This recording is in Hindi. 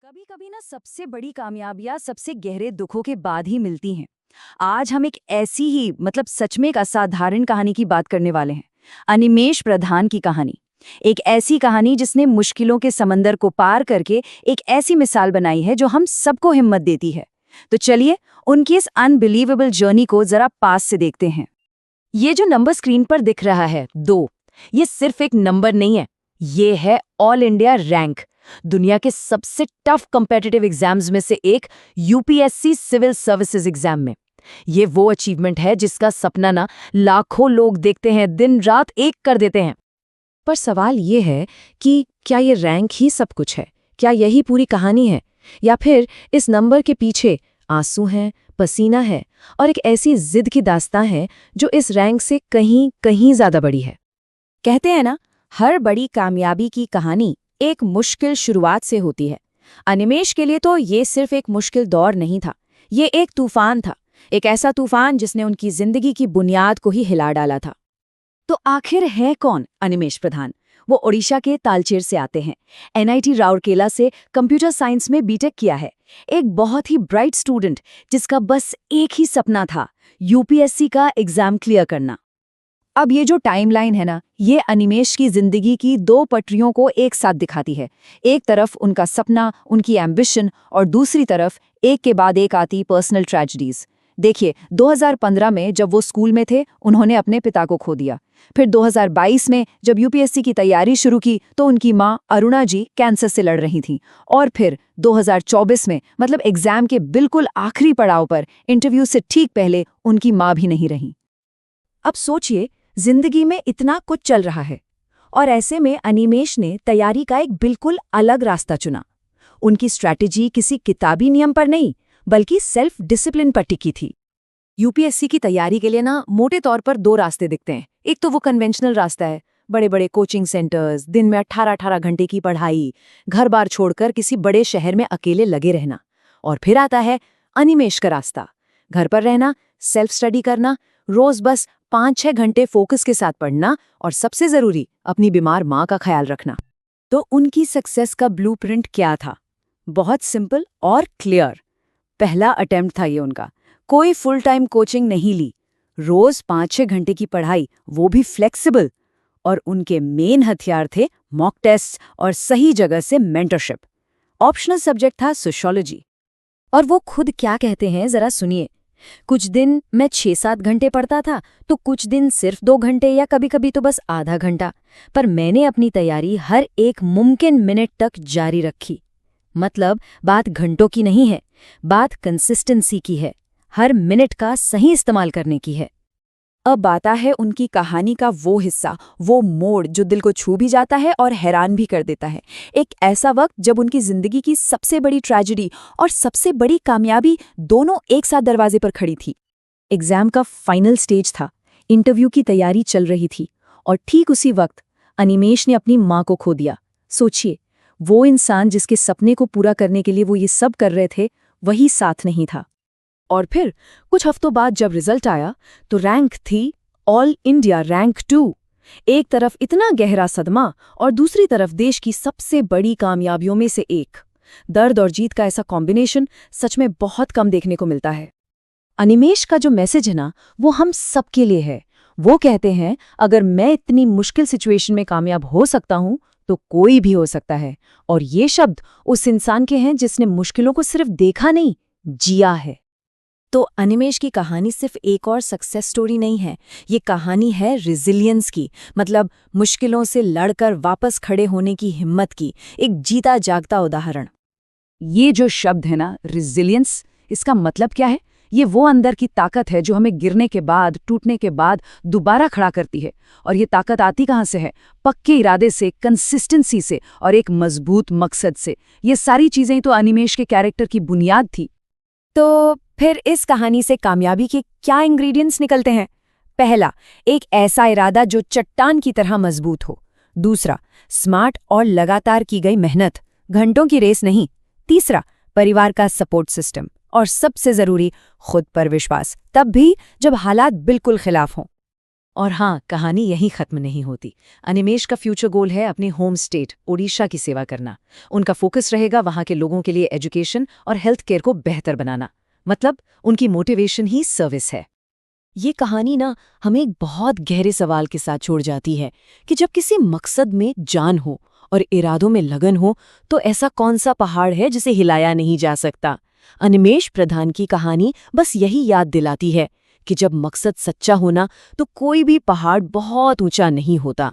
कभी कभी ना सबसे बड़ी कामयाबियां सबसे गहरे दुखों के बाद ही मिलती हैं। आज हम एक ऐसी ही सच में एक असाधारण कहानी की बात करने वाले हैं। अनिमेष प्रधान की कहानी। एक ऐसी कहानी जिसने मुश्किलों के समंदर को पार करके एक ऐसी मिसाल बनाई है जो हम सबको हिम्मत देती है। तो चलिए उनकी इस अनबिलीवेबल जर्नी को जरा पास से देखते हैं। ये जो नंबर स्क्रीन पर दिख रहा है 2, ये सिर्फ एक नंबर नहीं है, ये है ऑल इंडिया रैंक। दुनिया के सबसे टफ कॉम्पिटिटिव एग्जाम्स में से एक, यूपीएससी सिविल सर्विसेज एग्जाम में। ये वो अचीवमेंट है जिसका सपना ना लाखों लोग देखते हैं, दिन रात एक कर देते हैं। पर सवाल ये है कि क्या ये रैंक ही सब कुछ है? क्या यही पूरी कहानी है? या फिर इस नंबर के पीछे आंसू हैं, पसीना है और एक ऐसी जिद की दास्तां है जो इस रैंक से कहीं कहीं ज्यादा बड़ी है। कहते हैं ना, हर बड़ी कामयाबी की कहानी एक मुश्किल शुरुआत से होती है। अनिमेष के लिए तो ये सिर्फ एक मुश्किल दौर नहीं था, ये एक तूफान था। एक ऐसा तूफान जिसने उनकी जिंदगी की बुनियाद को ही हिला डाला था। तो आखिर है कौन अनिमेष प्रधान? वो ओडिशा के तालचेर से आते हैं। एनआईटी राउरकेला से कंप्यूटर साइंस में बीटेक किया है। एक बहुत ही ब्राइट स्टूडेंट जिसका बस एक ही सपना था, यूपीएससी का एग्जाम क्लियर करना। अब ये जो टाइमलाइन है ना, ये अनिमेष की जिंदगी की दो पटरियों को एक साथ दिखाती है। एक तरफ उनका सपना, उनकी एम्बिशन, और दूसरी तरफ एक के बाद एक आती पर्सनल ट्रेजेडीज। देखिए, 2015 में जब वो स्कूल में थे, उन्होंने अपने पिता को खो दिया। फिर 2022 में जब यूपीएससी की तैयारी शुरू की तो उनकी माँ अरुणा जी कैंसर से लड़ रही थीं। और फिर 2024 में एग्जाम के बिल्कुल आखिरी पड़ाव पर, इंटरव्यू से ठीक पहले, उनकी माँ भी नहीं रही। अब सोचिए, जिंदगी में इतना कुछ चल रहा है और ऐसे में अनिमेष ने तैयारी का एक बिल्कुल अलग रास्ता चुना। उनकी स्ट्रैटेजी किसी किताबी नियम पर नहीं, बल्कि सेल्फ डिसिप्लिन पर टिकी थी। यूपीएससी की तैयारी के लिए ना मोटे तौर पर 2 रास्ते दिखते हैं। एक तो वो कन्वेंशनल रास्ता है, बड़े बड़े कोचिंग सेंटर्स, दिन में 18-18 घंटे की पढ़ाई, घर बार छोड़कर किसी बड़े शहर में अकेले लगे रहना। और फिर आता है अनिमेष का रास्ता, घर पर रहना, सेल्फ स्टडी करना, रोज बस 5-6 घंटे फोकस के साथ पढ़ना और सबसे जरूरी अपनी बीमार माँ का ख्याल रखना। तो उनकी सक्सेस का ब्लूप्रिंट क्या था? बहुत सिंपल और क्लियर। पहला अटेम्प्ट था ये उनका। कोई फुल टाइम कोचिंग नहीं ली, रोज 5-6 घंटे की पढ़ाई, वो भी फ्लेक्सिबल। और उनके मेन हथियार थे मॉक टेस्ट और सही जगह से मेंटरशिप। ऑप्शनल सब्जेक्ट था सोशियोलॉजी। और वो खुद क्या कहते हैं जरा सुनिए। कुछ दिन मैं 6-7 घंटे पढ़ता था, तो कुछ दिन सिर्फ 2 घंटे या कभी कभी तो बस आधा घंटा, पर मैंने अपनी तैयारी हर एक मुमकिन मिनट तक जारी रखी। बात घंटों की नहीं है, बात कंसिस्टेंसी की है, हर मिनट का सही इस्तेमाल करने की है। अब आता है उनकी कहानी का वो हिस्सा, वो मोड़ जो दिल को छू भी जाता है और हैरान भी कर देता है। एक ऐसा वक्त जब उनकी जिंदगी की सबसे बड़ी ट्रेजेडी और सबसे बड़ी कामयाबी दोनों एक साथ दरवाजे पर खड़ी थी। एग्जाम का फाइनल स्टेज था, इंटरव्यू की तैयारी चल रही थी, और ठीक उसी वक्त अनिमेष ने अपनी माँ को खो दिया। सोचिए, वो इंसान जिसके सपने को पूरा करने के लिए वो ये सब कर रहे थे, वही साथ नहीं था। और फिर कुछ हफ्तों बाद जब रिजल्ट आया तो रैंक थी ऑल इंडिया रैंक 2। एक तरफ इतना गहरा सदमा और दूसरी तरफ देश की सबसे बड़ी कामयाबियों में से एक। दर्द और जीत का ऐसा कॉम्बिनेशन सच में बहुत कम देखने को मिलता है। अनिमेष का जो मैसेज है ना, वो हम सबके लिए है। वो कहते हैं, अगर मैं इतनी मुश्किल सिचुएशन में कामयाब हो सकता हूं तो कोई भी हो सकता है। और ये शब्द उस इंसान के हैं जिसने मुश्किलों को सिर्फ देखा नहीं, जिया है। तो अनिमेष की कहानी सिर्फ एक और सक्सेस स्टोरी नहीं है, ये कहानी है रिजिलियंस की। मुश्किलों से लड़कर वापस खड़े होने की हिम्मत की एक जीता जागता उदाहरण। ये जो शब्द है ना, रिजिलियंस, इसका मतलब क्या है? ये वो अंदर की ताकत है जो हमें गिरने के बाद, टूटने के बाद दोबारा खड़ा करती है। और ये ताकत आती कहाँ से है? पक्के इरादे से, कंसिस्टेंसी से और एक मजबूत मकसद से। ये सारी चीजें तो अनिमेष के कैरेक्टर की बुनियाद थी। तो फिर इस कहानी से कामयाबी के क्या इंग्रेडिएंट्स निकलते हैं? पहला, एक ऐसा इरादा जो चट्टान की तरह मजबूत हो। दूसरा, स्मार्ट और लगातार की गई मेहनत, घंटों की रेस नहीं। तीसरा, परिवार का सपोर्ट सिस्टम। और सबसे जरूरी, खुद पर विश्वास, तब भी जब हालात बिल्कुल खिलाफ हों। और हाँ, कहानी यहीं खत्म नहीं होती। अनिमेश का फ्यूचर गोल है अपने होम स्टेट ओडिशा की सेवा करना। उनका फोकस रहेगा वहाँ के लोगों के लिए एजुकेशन और हेल्थ केयर को बेहतर बनाना। मतलब उनकी मोटिवेशन ही सर्विस है। ये कहानी ना हमें एक बहुत गहरे सवाल के साथ छोड़ जाती है कि जब किसी मकसद में जान हो और इरादों में लगन हो तो ऐसा कौन सा पहाड़ है जिसे हिलाया नहीं जा सकता। अनिमेश प्रधान की कहानी बस यही याद दिलाती है कि जब मकसद सच्चा होना तो कोई भी पहाड़ बहुत ऊंचा नहीं होता।